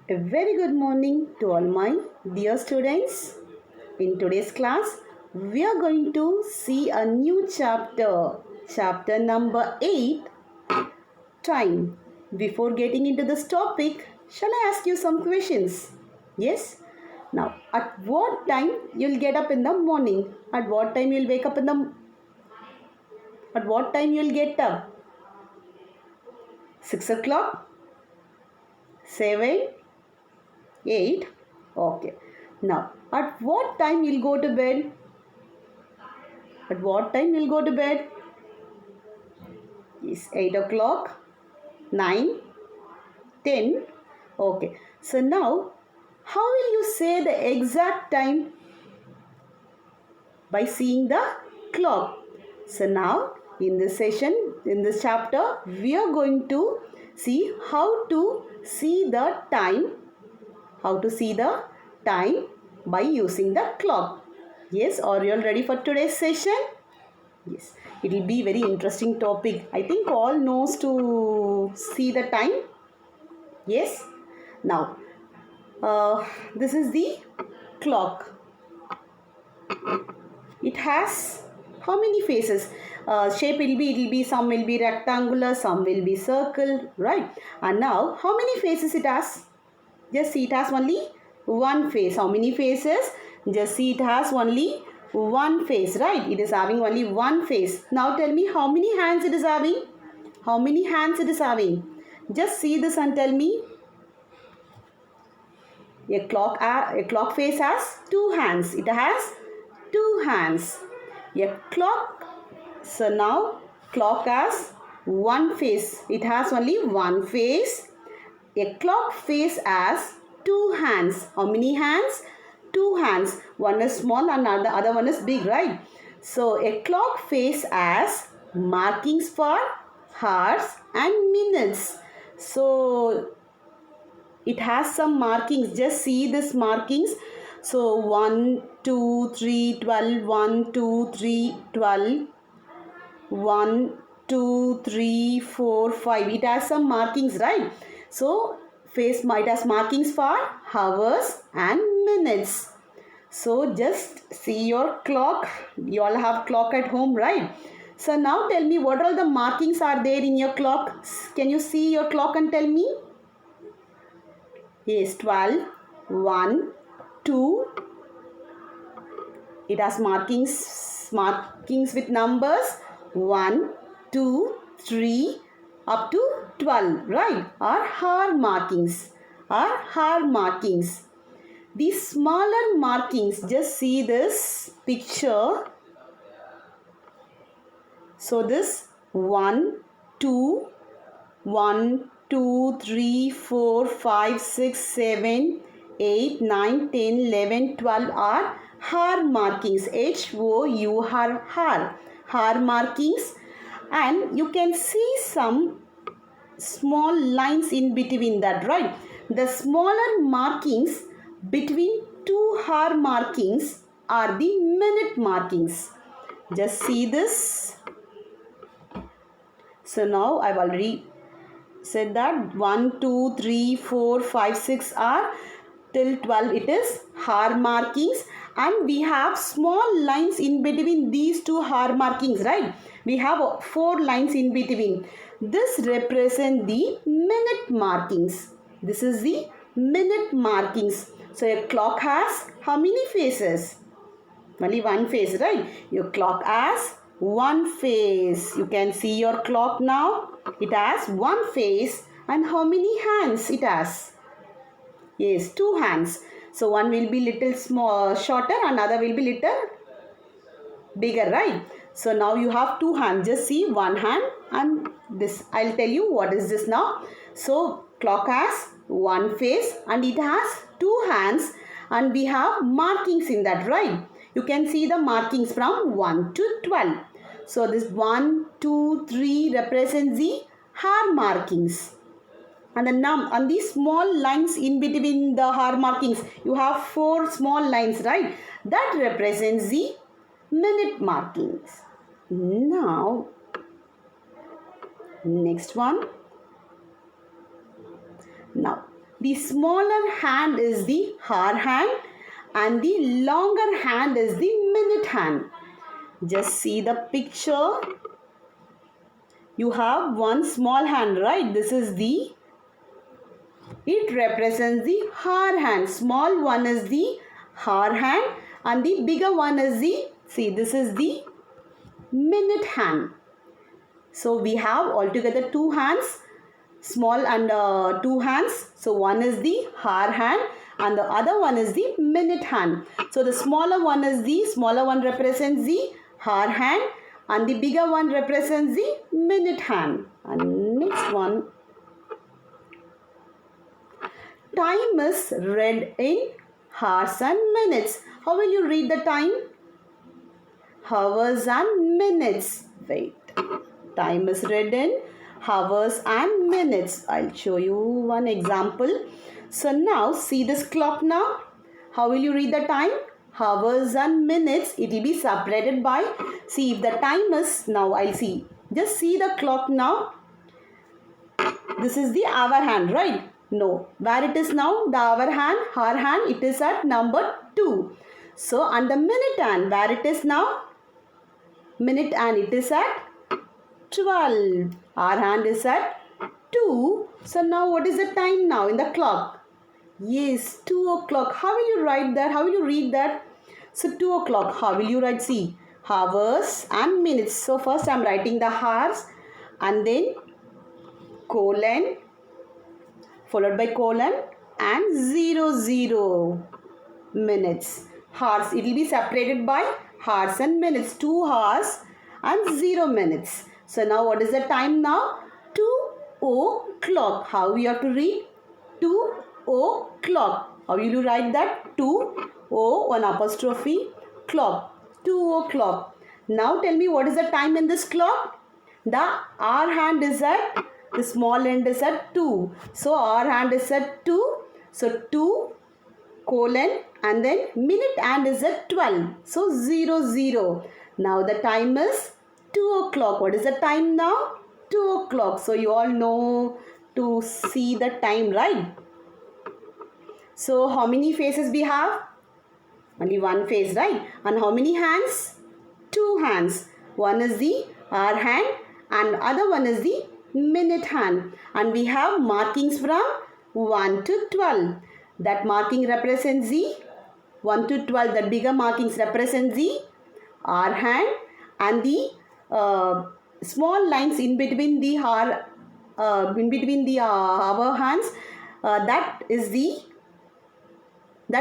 A very good morning to all my dear students. In today's class, we are going to see a new chapter number 8, time. Before getting into this topic, shall I ask you some questions? Yes? Now, at what time you'll get up in the morning? At what time you'll wake up at what time you'll get up? 6 o'clock? 7? 8? Okay. Now, at what time you'll go to bed? At what time you'll go to bed? Is 8 o'clock? 9? 10? Okay. So now, how will you say the exact time? By seeing the clock. So now, in this session, in this chapter, we are going to see how to see the time. How to see the time by using the clock. Yes, are you all ready for today's session? Yes, it will be very interesting topic. I think all knows to see the time. Yes. Now, this is the clock. It has how many faces? Shape will be some will be rectangular, some will be circle, right? And now, how many faces it has? Just see, it has only one face. How many faces? Just see, it has only one face, right? It is having only one face. Now tell me how many hands it is having? How many hands it is having? Just see this and tell me. A clock face has two hands. It has two hands. A clock. So now clock has one face. It has only one face. A clock face has two hands. How many hands? Two hands. One is small and the other one is big, right? So a clock face has markings for hours and minutes. So it has some markings. Just see this markings. So 1, 2, 3, 12, 1, 2, 3, 12, 1, 2, 3, 4, 5. It has some markings, right? So face might has markings for hours and minutes. So just see your clock. You all have clock at home, right? So now tell me what all the markings are there in your clock. Can you see your clock and tell me? Yes, 12, 1, 2. It has markings with numbers 1, 2, 3 up to 12, right? Are hour markings. These smaller markings, just see this picture. So this 1, 2, 1, 2, 3, 4, 5, 6, 7, 8, 9, 10, 11, 12 are hour markings. H-O-U-R, hour markings. And you can see some small lines in between that, right? The smaller markings between two hour markings are the minute markings. Just see this. So now I've already said that 1, 2, 3, 4, 5, 6 are till 12. It is hour markings. And we have small lines in between these two hour markings, right? We have 4 lines in between. This represents the minute markings. This is the minute markings. So a clock has how many faces? Only one face, right? Your clock has one face. You can see your clock now. It has one face. And how many hands it has? Yes, 2 hands. So one will be little small, shorter, another will be little bigger, right? So now you have 2 hands. Just see one hand and this. I'll tell you what is this now. So clock has one face and it has 2 hands and we have markings in that, right? You can see the markings from 1 to 12. So this 1, 2, 3 represents the hour markings. And these small lines in between the hour markings, you have 4 small lines, right? That represents the minute markings. Now, next one. Now, The smaller hand is the hour hand and the longer hand is the minute hand. Just see the picture. You have one small hand, right? It represents the hour hand. Small one is the hour hand and the bigger one is this is the minute hand. So we have altogether two hands, small and two hands. So one is the hour hand and the other one is the minute hand. So the smaller one represents the hour hand and the bigger one represents the minute hand. And next one. Time is read in hours and minutes. How will you read the time? Hours and minutes. Wait. Time is read in hours and minutes. I'll show you one example. So now see this clock now. How will you read the time? Hours and minutes. It will be separated by, see if the time is, now I'll see. Just see the clock now. This is the hour hand, right? No. Where it is now? The hour hand, it is at number 2. So, and the minute hand, where it is now? Minute hand, it is at 12. Hour hand is at 2. So, now what is the time now in the clock? Yes, 2 o'clock. How will you write that? How will you read that? So, 2 o'clock. How will you write? See, hours and minutes. So, first I am writing the hours and then colon, followed by colon and 00 minutes. Hours, it will be separated by hours and minutes. 2 hours and 0 minutes. So now what is the time now? 2 o'clock. How we have to read? 2 o'clock. How will you write that? 2 O, one apostrophe, clock. 2 o'clock. Now tell me what is the time in this clock? The hour hand is at, the small end is at 2. So hour hand is at 2. So 2 colon and then minute hand is at 12. So 00. Now the time is 2 o'clock. What is the time now? 2 o'clock. So you all know to see the time, right? So how many faces we have? Only one face, right? And how many hands? 2 hands. One is the hour hand and other one is the minute hand. And we have markings from 1 to 12. That marking represents the 1 to 12. The bigger markings represent the hour hand and the small lines in between the hour, hour hands. That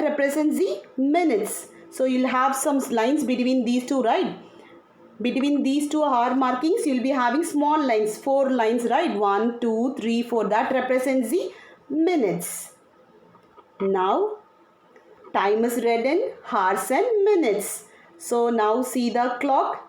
represents the minutes. So you'll have some lines between these two, right? Between these two hour markings, you'll be having small lines, 4 lines, right? 1, 2, 3, 4. That represents the minutes. Now, time is read in hours and minutes. So now see the clock.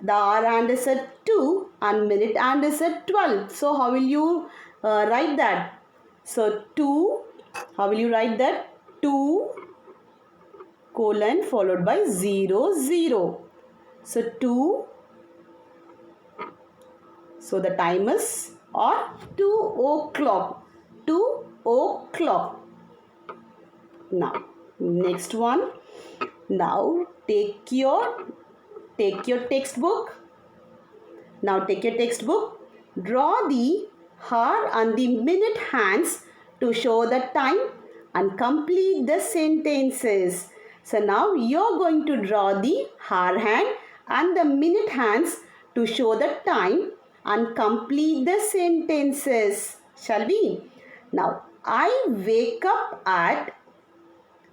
The hour hand is at 2 and minute hand is at 12. So how will you write that? So 2, how will you write that? 2 colon followed by 00. So 2. So the time is or 2 o'clock. 2 o'clock. Now next one. Now take your textbook. Now take your textbook. Draw the hour and the minute hands to show the time and complete the sentences. So now you're going to draw the hour hand and the minute hands to show the time and complete the sentences. Shall we? Now, I wake up at.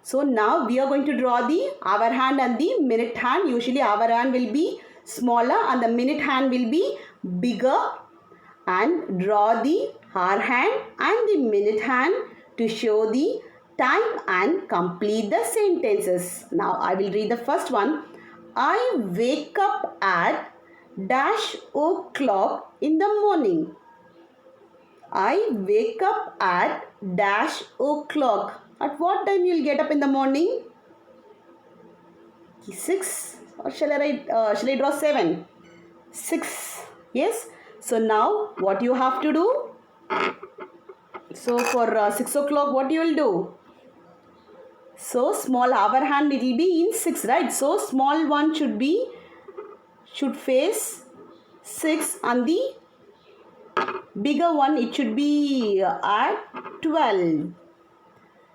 So now we are going to draw the hour hand and the minute hand. Usually hour hand will be smaller and the minute hand will be bigger. And draw the hour hand and the minute hand to show the time and complete the sentences. Now I will read the first one. I wake up at -o'clock in the morning. I wake up at -o'clock. At what time you'll get up in the morning? 6 or shall I draw 7? 6. Yes. So now what you have to do? So for 6 o'clock, what you will do? So small hour hand, it will be in 6, right? So small one should face 6, and the bigger one, it should be at 12.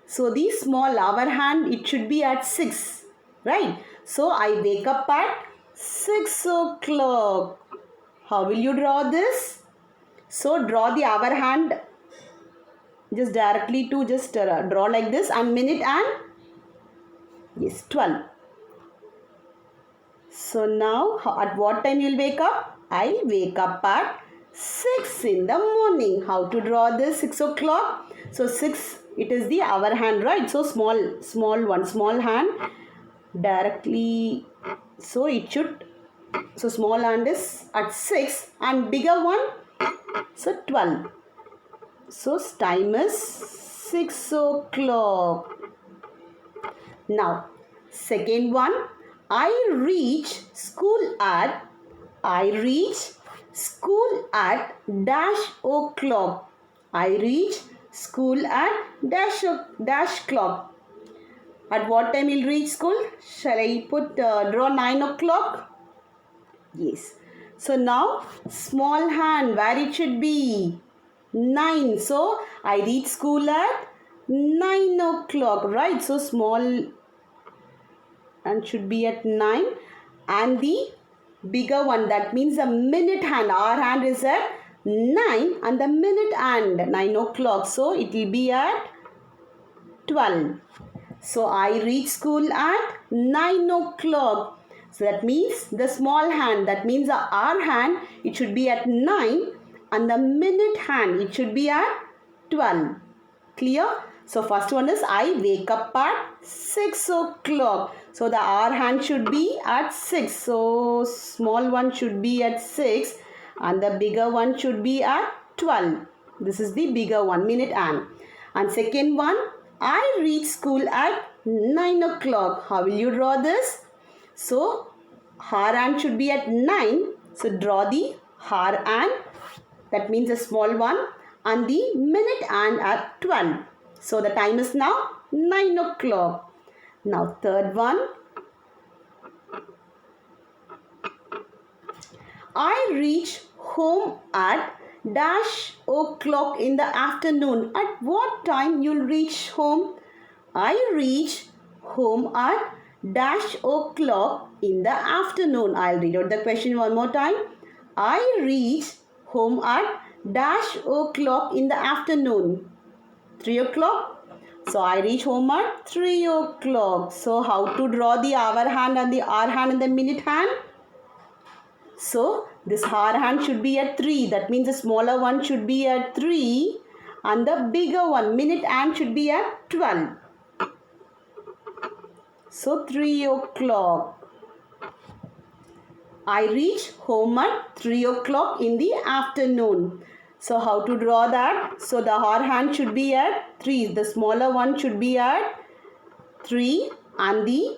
So the small hour hand, it should be at 6, right? So I wake up at 6 o'clock. How will you draw this? So draw the hour hand just directly to just draw like this, and minute and yes, 12. So now at what time you will wake up? I wake up at 6 in the morning. How to draw this 6 o'clock? So 6, it is the hour hand, right? So small hand directly. So it should, so small hand is at 6 and bigger one, so 12. So time is 6 o'clock. Now second one, I reach school at dash o'clock. I reach school at dash clock. At what time you'll reach school? Shall I put draw 9 o'clock? Yes. So now small hand, where it should be? 9. So I reach school at 9 o'clock, right? So small and should be at 9, and the bigger one, that means the minute hand, our hand is at 9 and the minute hand 9 o'clock, so it will be at 12. So I reach school at 9 o'clock. So that means the small hand, that means the hour hand, it should be at 9, and the minute hand, it should be at 12. Clear? So first one is I wake up at 6 o'clock. So the hour hand should be at 6. So small one should be at 6 and the bigger one should be at 12. This is the bigger one, minute hand. And second one, I reach school at 9 o'clock. How will you draw this? So hour hand should be at 9. So draw the hour hand, that means a small one, and the minute hand at 12. So the time is now 9 o'clock. Now third one, I reach home at dash o'clock in the afternoon. At what time you'll reach home? I reach home at dash o'clock in the afternoon. I'll read out the question one more time. I reach home at dash o'clock in the afternoon. 3 o'clock. So I reach home at 3 o'clock. So how to draw the hour hand and the hour hand and the minute hand? So this hour hand should be at 3. That means the smaller one should be at 3 and the bigger one, minute hand, should be at 12. So 3 o'clock. I reach home at 3 o'clock in the afternoon. So how to draw that? So the hour hand should be at 3. The smaller one should be at 3 and the,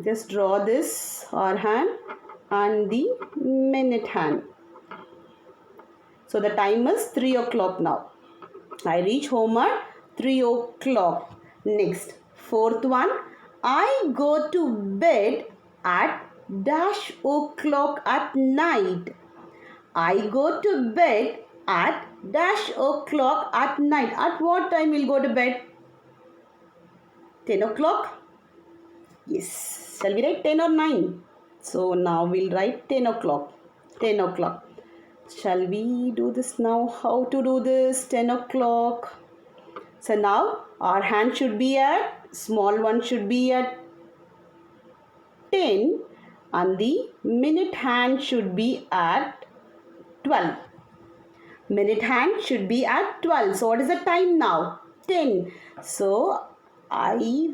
just draw this hour hand and the minute hand. So the time is 3 o'clock now. I reach home at 3 o'clock. Next, fourth one, I go to bed at dash o'clock at night. I go to bed at dash o'clock at night. At what time will go to bed? 10 o'clock? Yes. Shall we write 10 or 9? So now we'll write 10 o'clock. 10 o'clock. Shall we do this now? How to do this? 10 o'clock. So now our hand should be at, small one should be at 10 and the minute hand should be at 12. Minute hand should be at 12. So what is the time now? 10. So I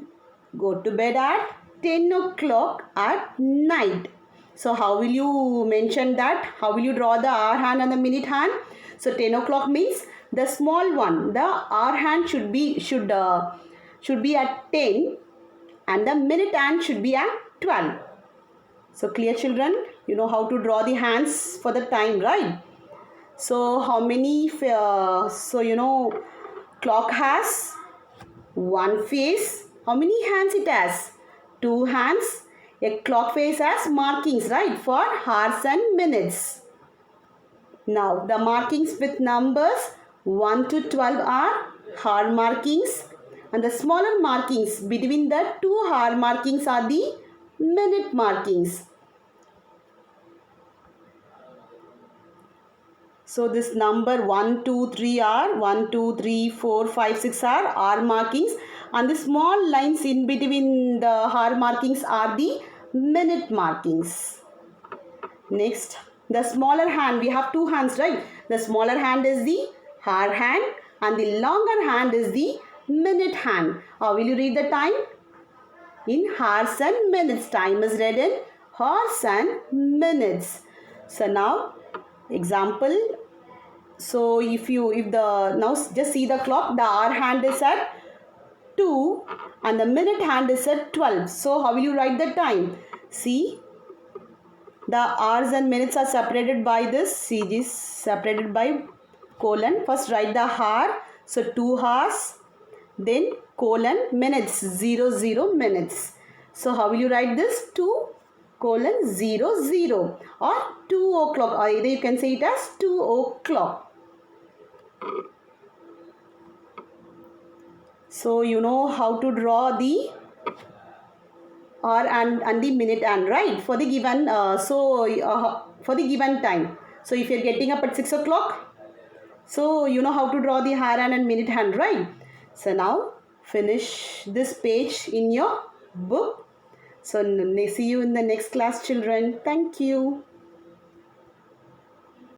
go to bed at 10 o'clock at night. So how will you mention that? How will you draw the hour hand and the minute hand? So 10 o'clock means the small one, the hour hand should be at 10 and the minute hand should be at 12. So clear, children? You know how to draw the hands for the time, right? So how many, clock has one face. How many hands it has? Two hands. A clock face has markings, right, for hours and minutes. Now the markings with numbers 1 to 12 are hour markings, and the smaller markings between the two hour markings are the minute markings. So this number 1, 2, 3 are 1, 2, 3, 4, 5, 6 are hour markings, and the small lines in between the hour markings are the minute markings. Next, the smaller hand, we have two hands, right? The smaller hand is the hour hand and the longer hand is the minute hand. Will you read the time? In hours and minutes. Time is read in hours and minutes. So now example, so now just see the clock, the hour hand is at 2 and the minute hand is at 12. So how will you write the time? See, the hours and minutes are separated by this. See, this separated by colon. First write the hour, so 2 hours, then colon minutes, 0 minutes. So how will you write this? 2 colon 0 or 2 o'clock, or either you can say it as 2 o'clock. So you know how to draw the hour and the minute hand, right, for the given for the given time. So if you're getting up at 6 o'clock, so you know how to draw the hour hand and minute hand, right? So now finish this page in your book. So see you in the next class, children. Thank you.